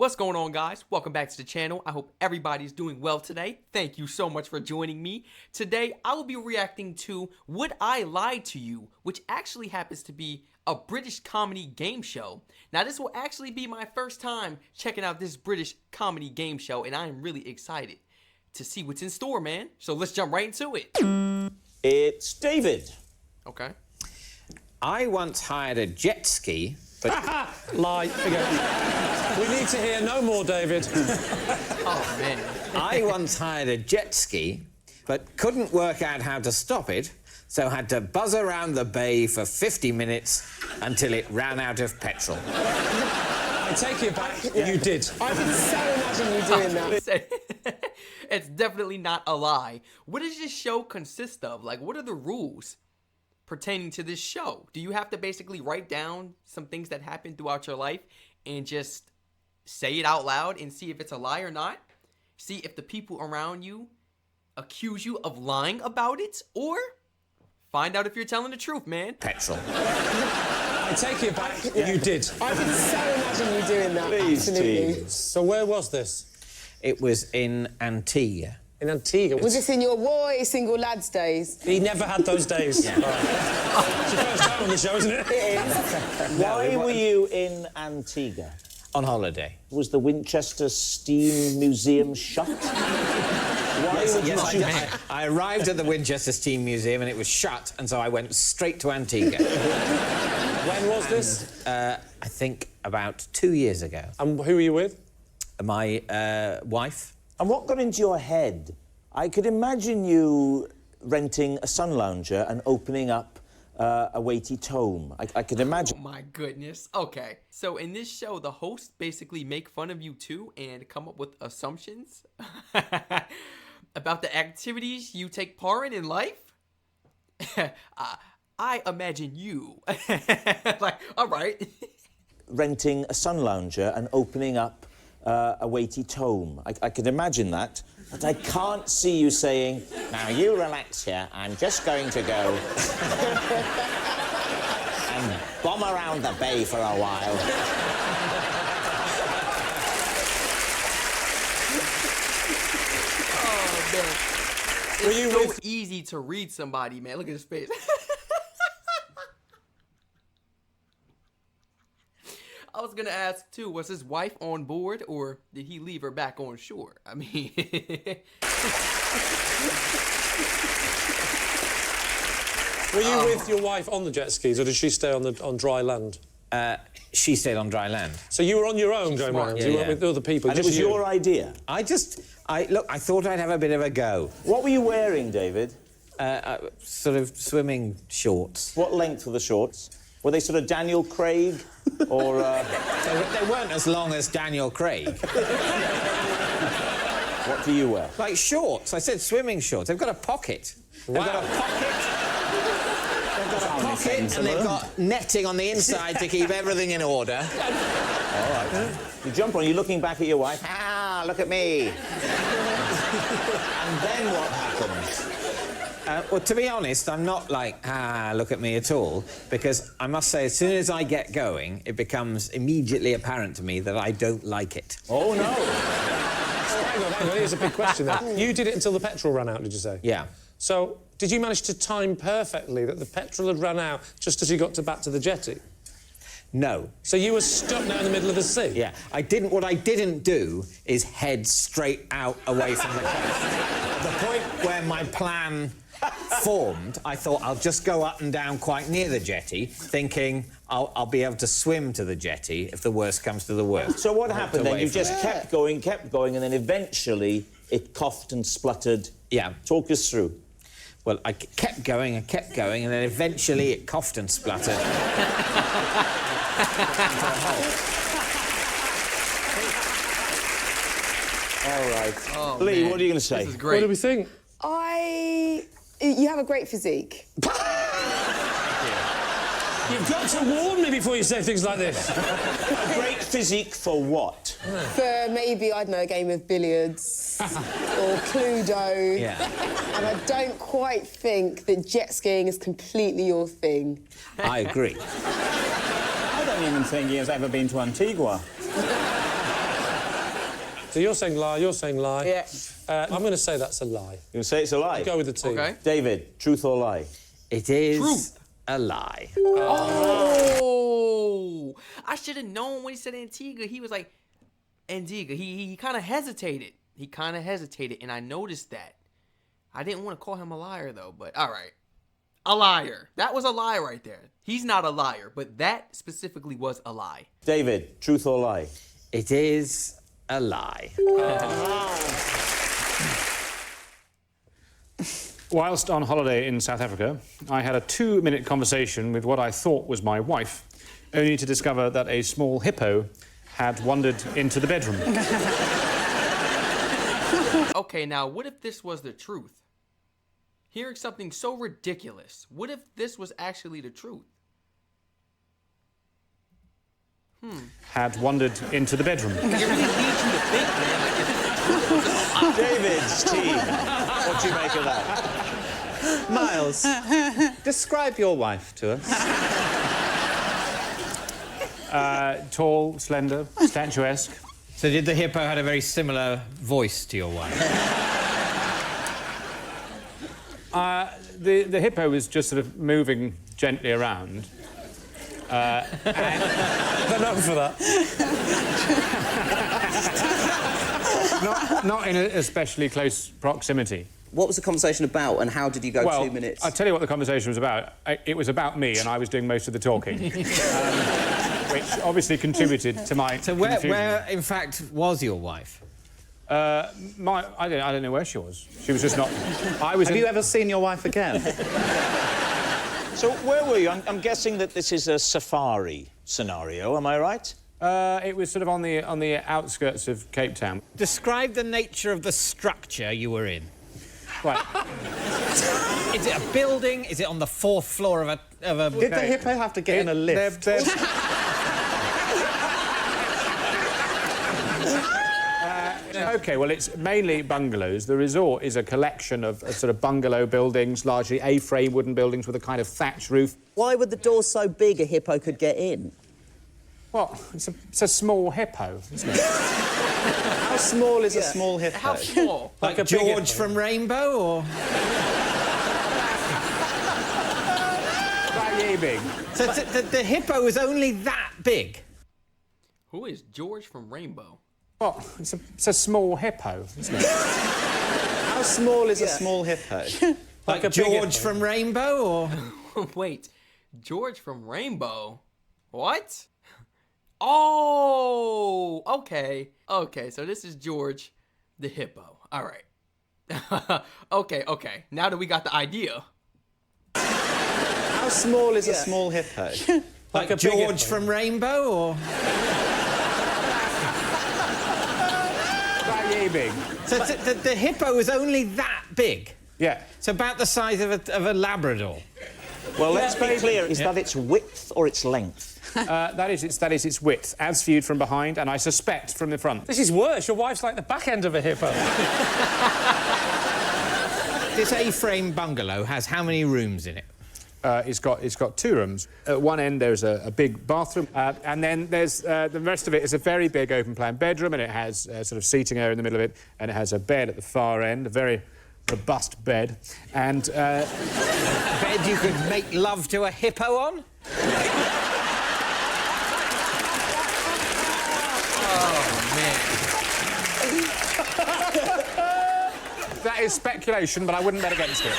What's going on, guys? Welcome back to the channel. I hope everybody's doing well today. Thank you so much for joining me. Today, I will be reacting to Would I Lie to You, which actually happens to be a British comedy game show. Now, this will actually be my first time checking out this British comedy game show, and I am really excited to see what's in store, man. So let's jump right into it. It's David. Okay. I once hired a jet ski, but... Lie. We need to hear no more, David. Oh, man. I once hired a jet ski, but couldn't work out how to stop it, so had to buzz around the bay for 50 minutes until it ran out of petrol. I take it back, you did. I can so imagine you doing that. It's definitely not a lie. What does this show consist of? Like, what are the rules pertaining to this show? Do you have to basically write down some things that happen throughout your life and just say it out loud and see if it's a lie or not? See if the people around you accuse you of lying about it, or find out if you're telling the truth, man. Petrol. I take it back, you did. I can so imagine you doing that. Please, Absolutely. team. So where was this? It was in Antigua. In Antigua. Was this in your boy single lads days? He never had those days. Yeah. Right. It's your first time on the show, isn't it? It is. Why were you in Antigua? On holiday. Was the Winchester Steam Museum shut? Why would you I arrived at the Winchester Steam Museum and it was shut, and so I went straight to Antigua. When was this? I think about 2 years ago. And who were you with? My wife. And what got into your head? I could imagine you renting a sun lounger and opening up a weighty tome. I could imagine. Oh my goodness. Okay. So in this show, the hosts basically make fun of you too and come up with assumptions about the activities you take part in life. I imagine you. Like, all right. Renting a sun lounger and opening up a weighty tome. I could imagine that, but I can't see you saying, "Now you relax here, I'm just going to go and bomb around the bay for a while." Oh, man. Were you It's so with- easy to read somebody, man. Look at his face. I was gonna ask too, was his wife on board or did he leave her back on shore? I mean, Were you with your wife on the jet skis, or did she stay on dry land? She stayed on dry land. So you were on your own going smart. round. Yeah, You yeah. weren't with other people. And it just was you. your idea. I thought I'd have a bit of a go. What were you wearing, David? Sort of swimming shorts. What length were the shorts? Were they sort of Daniel Craig, or... They weren't as long as Daniel Craig. What do you wear? Like shorts. I said swimming shorts. They've got a pocket. They've got a pocket. They've got a pocket and they've got netting on the inside to keep everything in order. All right. You jump on, you're looking back at your wife. Ah, look at me. And then what happens? Well, to be honest, I'm not like, look at me at all, because I must say, as soon as I get going, it becomes immediately apparent to me that I don't like it. Oh, no. Hang on, here's a big question then. You did it until the petrol ran out, did you say? Yeah. So, did you manage to time perfectly that the petrol had run out just as you got back to the jetty? No. So you were stuck now in the middle of the sea? Yeah. What I didn't do is head straight out away from the coast. The point where my plan formed, I thought I'll just go up and down quite near the jetty, thinking I'll be able to swim to the jetty if the worst comes to the worst. So what happened then? away You from just kept going, and then eventually it coughed and spluttered. Yeah. Talk us through. Well, I kept going, and then eventually it coughed and spluttered. All right. Oh, Lee, man. what are you going to say? This is What great. do we think? You have a great physique. You've got to warn me before you say things like this. A great physique for what? For maybe, I don't know, a game of billiards or Cluedo. Yeah. And I don't quite think that jet skiing is completely your thing. I agree. I don't even think he has ever been to Antigua. So you're saying lie, you're saying lie. Yeah. I'm going to say that's a lie. You can say it's a lie. I'll go with the team. Okay. David, truth or lie? It is Truth. a lie. Oh! I should have known when he said Antigua. He was like, Antigua. He kind of hesitated. He kind of hesitated, and I noticed that. I didn't want to call him a liar, though, but all right. A liar. That was a lie right there. He's not a liar, but that specifically was a lie. David, truth or lie? It is a lie. Whilst on holiday in South Africa, I had a 2-minute conversation with what I thought was my wife, only to discover that a small hippo had wandered into the bedroom. Okay, now, what if this was the truth? Hearing something so ridiculous. What if this was actually the truth? Had wandered into the bedroom. It really leads you to think, man. Like, is this the truth or is this a lie? David's team. What do you make of that? Miles, describe your wife to us. Tall, slender, statuesque. So did the hippo had a very similar voice to your wife? The hippo was just sort of moving gently around. They're known for that. Not in a especially close proximity. What was the conversation about, and how did you go 2 minutes? I'll tell you what the conversation was about. It was about me, and I was doing most of the talking, which obviously contributed to my So confusion. where, in fact, was your wife? I don't know where she was. She was just not... I was Have you ever seen your wife again? So where were you? I'm guessing that this is a safari scenario, am I right? It was sort of on the outskirts of Cape Town. Describe the nature of the structure you were in. Right. Is it a building? Is it on the 4th floor of a... Did the hippo have to get in a lift? OK, well, it's mainly bungalows. The resort is a collection of sort of bungalow buildings, largely A-frame wooden buildings with a kind of thatched roof. Why were the doors so big a hippo could get in? Well, it's a small hippo, isn't it? How small is a small hippo? How small? Like a George from Rainbow, or...? That yay big. So the hippo was only that big? Who is George from Rainbow? Well, it's a small hippo, isn't it? How small is a small hippo? Like a George from Rainbow, or...? Wait, George from Rainbow? What? Oh, okay. Okay, so this is George the hippo. All right. Okay. Now that we got the idea. How small is a small hippo? Like a George from Rainbow, or...? That yay big. So the hippo was only that big? Yeah. It's about the size of a Labrador. Well, let's be clear. Is that its width or its length? That is its width, as viewed from behind, and I suspect from the front. This is worse. Your wife's like the back end of a hippo. This A-frame bungalow has how many rooms in it? It's got 2 rooms. At one end, there's a big bathroom, and then there's the rest of it is a very big open-plan bedroom, and it has sort of seating area in the middle of it, and it has a bed at the far end, a very robust bed, and... Bed you could make love to a hippo on? That is speculation, but I wouldn't bet against it.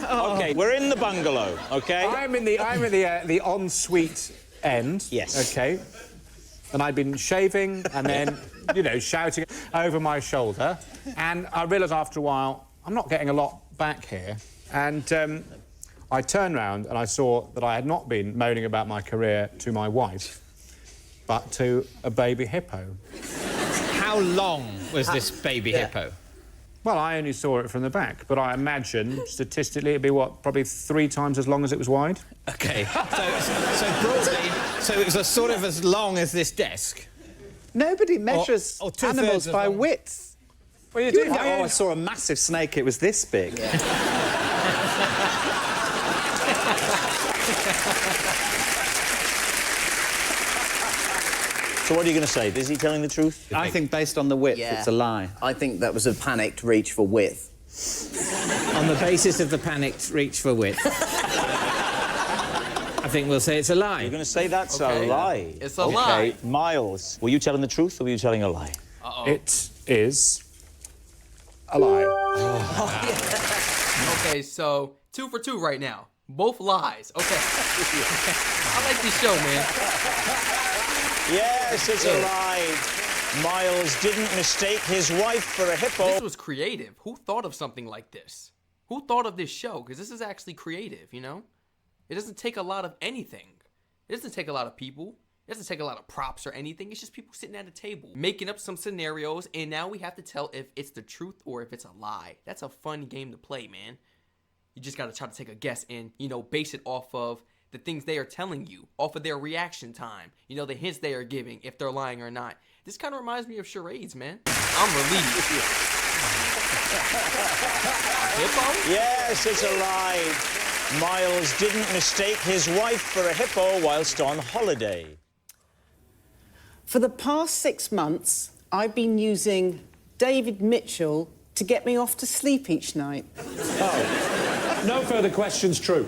OK, we're in the bungalow, OK? I'm in the ensuite end. Yes. OK. And I'd been shaving and then, you know, shouting over my shoulder. And I realised after a while, I'm not getting a lot back here. And I turned round and I saw that I had not been moaning about my career to my wife, but to a baby hippo. How long was this baby hippo? Well, I only saw it from the back, but I imagine, statistically, it'd be, what, probably 3 times as long as it was wide? OK, so broadly, so it was a sort of as long as this desk? Nobody measures or 2/3 animals of by them. width. Well, you You wouldn't go, oh, I saw a massive snake, it was this big. So what are you going to say? Is he telling the truth? I think based on the width, Yeah. it's a lie. I think that was a panicked reach for width. On the basis of the panicked reach for width, I think we'll say it's a lie. You're going to say that's Okay. a lie. It's a lie. Miles, were you telling the truth or were you telling a lie? It is a lie. Okay, so 2 for 2 right now. Both lies. Okay. I like this show, man. Yes, it's a lie. Miles didn't mistake his wife for a hippo. This was creative. Who thought of something like this? Who thought of this show? Because this is actually creative, you know? It doesn't take a lot of anything. It doesn't take a lot of people. It doesn't take a lot of props or anything. It's just people sitting at a table, making up some scenarios, and now we have to tell if it's the truth or if it's a lie. That's a fun game to play, man. You just got to try to take a guess and, you know, base it off of the things they are telling you, off of their reaction time, you know, the hints they are giving, if they're lying or not. This kind of reminds me of charades, man. I'm relieved. Hippo? Yes, it's a lie. Miles didn't mistake his wife for a hippo whilst on holiday. For the past 6 months, I've been using David Mitchell to get me off to sleep each night. No further questions, true.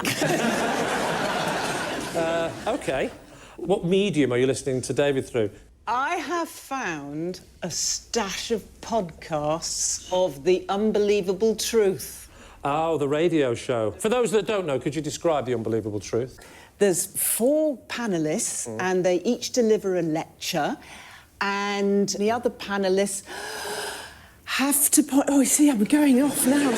OK. What medium are you listening to David through? I have found a stash of podcasts of The Unbelievable Truth. Oh, the radio show. For those that don't know, could you describe The Unbelievable Truth? There's 4 panelists, and they each deliver a lecture, and the other panelists have to... Oh, you see, I'm going off now.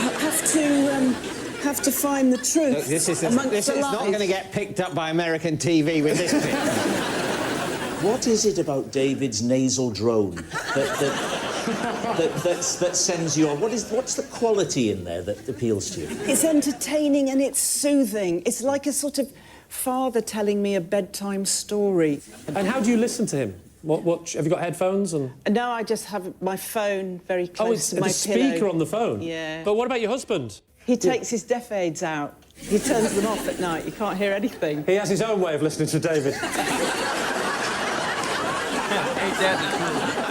Have to find the truth. Look, this is amongst not the lies. going to get picked up by American TV with this bit. What is it about David's nasal drone that sends you on? What's the quality in there that appeals to you? It's entertaining and it's soothing. It's like a sort of father telling me a bedtime story. And how do you listen to him? What have you got headphones and? No, I just have my phone very close Oh, it's to the my speaker pillow. on the phone. Yeah. But what about your husband? He takes his deaf aids out. He turns them off at night. You can't hear anything. He has his own way of listening to David. Ain't that the truth?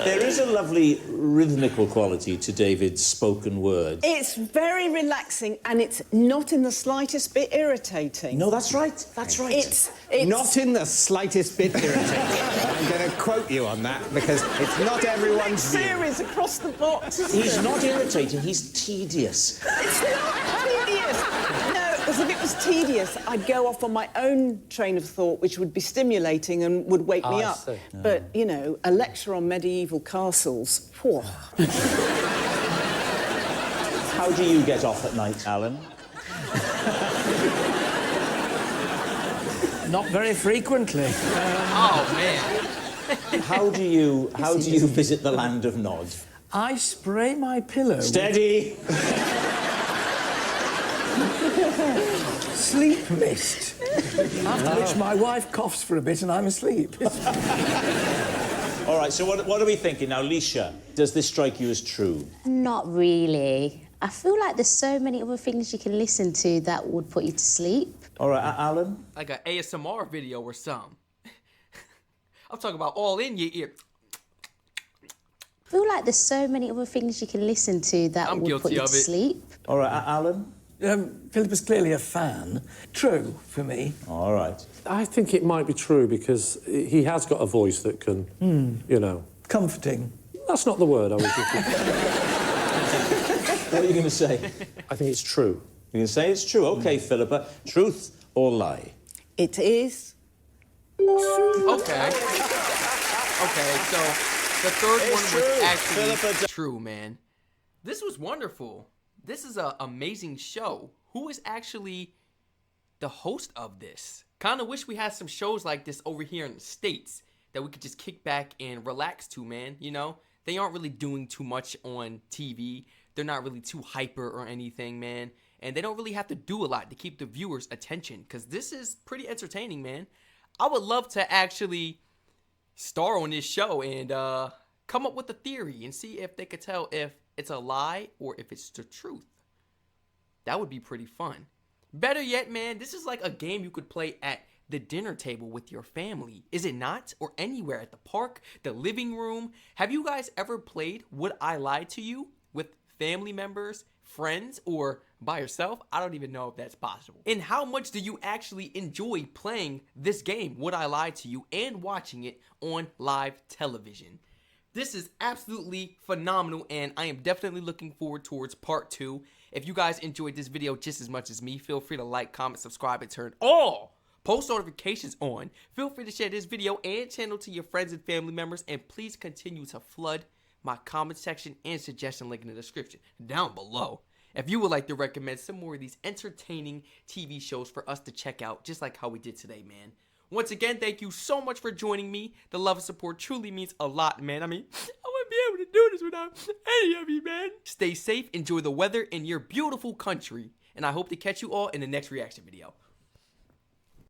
There is a lovely rhythmical quality to David's spoken word. It's very relaxing and it's not in the slightest bit irritating. No, that's right. That's right. It's Not in the slightest bit irritating. I'm going to quote you on that because it's not everyone's view. series across the box. He's not irritating, he's tedious. It's not tedious. No, because if it was tedious, I'd go off on my own train of thought, which would be stimulating and would wake me I up. see. But, you know, a lecture on medieval castles, whew. How do you get off at night, Alan? Not very frequently. Oh, man. How do you visit the land of Nod? I spray my pillow Steady! with sleep mist. After which my wife coughs for a bit and I'm asleep. All right, so what are we thinking now? Leisha, does this strike you as true? Not really. I feel like there's so many other things you can listen to that would put you to sleep. All right, Alan? Like an ASMR video or something. I'm talking about all in your ear. I feel like there's so many other things you can listen to that I'm would put guilty you of to it. sleep. All right, Alan? Philip is clearly a fan. True for me. All right. I think it might be true because he has got a voice that can, you know... Comforting. That's not the word I was looking for. What are you going to say? I think it's true. You're going to say it's true? OK, Philippa. Truth or lie? It is. Okay. Okay, so the third one was true. actually Philippa true, man. This was wonderful. This is an amazing show. Who is actually the host of this? Kind of wish we had some shows like this over here in the States that we could just kick back and relax to, man. You know, they aren't really doing too much on TV. They're not really too hyper or anything, man. And they don't really have to do a lot to keep the viewers' attention because this is pretty entertaining, man. I would love to actually star on this show and come up with a theory and see if they could tell if it's a lie or if it's the truth. That would be pretty fun. Better yet, man, this is like a game you could play at the dinner table with your family, is it not? Or anywhere at the park, the living room. Have you guys ever played Would I Lie to You with family members, friends, or by yourself? I don't even know if that's possible. And how much do you actually enjoy playing this game, Would I Lie to You, and watching it on live television? This is absolutely phenomenal, and I am definitely looking forward towards part 2. If you guys enjoyed this video just as much as me, feel free to like, comment, subscribe, and turn all post notifications on. Feel free to share this video and channel to your friends and family members, and please continue to flood my comment section and suggestion link in the description down below if you would like to recommend some more of these entertaining TV shows for us to check out, just like how we did today, man. Once again, thank you so much for joining me. The love and support truly means a lot, man. I mean, I wouldn't be able to do this without any of you, man. Stay safe, enjoy the weather in your beautiful country, and I hope to catch you all in the next reaction video.